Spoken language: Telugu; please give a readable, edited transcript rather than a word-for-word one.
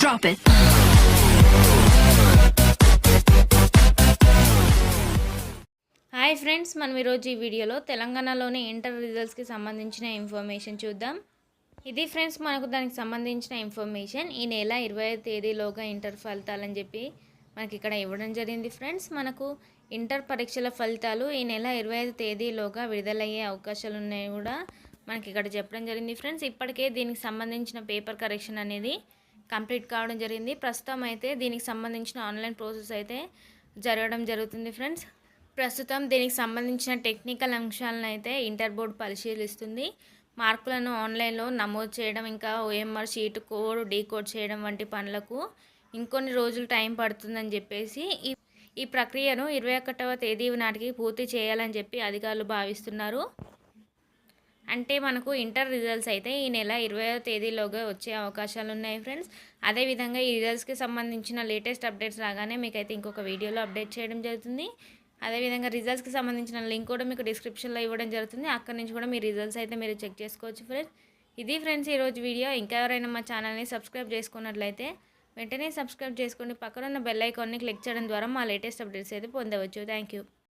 drop it. హాయ్ ఫ్రెండ్స్, మనం ఈరోజు ఈ వీడియోలో తెలంగాణలోని ఇంటర్ రిజల్ట్స్కి సంబంధించిన ఇన్ఫర్మేషన్ చూద్దాం. ఇది ఫ్రెండ్స్ మనకు దానికి సంబంధించిన ఇన్ఫర్మేషన్. ఈ నెల 20వ తేదీలోగా ఇంటర్ ఫలితాలని చెప్పి మనకి ఇక్కడ ఇవ్వడం జరిగింది. ఫ్రెండ్స్, మనకు ఇంటర్ పరీక్షల ఫలితాలు ఈ నెల 25వ తేదీలోగా విడుదలయ్యే అవకాశాలు ఉన్నాయి కూడా మనకి ఇక్కడ చెప్పడం జరిగింది. ఫ్రెండ్స్, ఇప్పటికే దీనికి సంబంధించిన పేపర్ కరెక్షన్ అనేది కంప్లీట్ కావడం జరిగింది. ప్రస్తుతం అయితే దీనికి సంబంధించిన ఆన్లైన్ ప్రాసెస్ అయితే జరగడం జరుగుతుంది. ఫ్రెండ్స్, ప్రస్తుతం దీనికి సంబంధించిన టెక్నికల్ అంశాలను అయితే ఇంటర్ బోర్డు పరిశీలిస్తుంది. మార్కులను ఆన్లైన్లో నమోదు చేయడం, ఇంకా ఓఎంఆర్ షీట్ కోడ్ డీకోడ్ చేయడం వంటి పనులకు ఇంకొన్ని రోజులు టైం పడుతుందని చెప్పేసి ఈ ప్రక్రియను 21వ తేదీ నాటికి పూర్తి చేయాలని చెప్పి అధికారులు భావిస్తున్నారు. అంటే మనకు ఇంటర్ రిజల్ట్స్ అయితే ఈ నెల 20వ తేదీలోగా వచ్చే అవకాశాలు ఉన్నాయి. ఫ్రెండ్స్, అదేవిధంగా ఈ రిజల్ట్స్కి సంబంధించిన లేటెస్ట్ అప్డేట్స్ రాగానే మీకైతే ఇంకొక వీడియోలో అప్డేట్ చేయడం జరుగుతుంది. అదేవిధంగా రిజల్ట్స్కి సంబంధించిన లింక్ కూడా మీకు డిస్క్రిప్షన్లో ఇవ్వడం జరుగుతుంది. అక్కడి నుంచి కూడా మీ రిజల్ట్స్ అయితే మీరు చెక్ చేసుకోవచ్చు. ఫ్రెండ్స్, ఇది ఫ్రెండ్స్ ఈరోజు వీడియో. ఇంకా ఎవరైనా మా ఛానల్ని సబ్స్క్రైబ్ చేసుకున్నట్లయితే వెంటనే సబ్స్క్రైబ్ చేసుకోండి. పక్కన ఉన్న బెల్ ఐకాన్ని క్లిక్ చేయడం ద్వారా మా లేటెస్ట్ అప్డేట్స్ అయితే పొందవచ్చు. Thank you.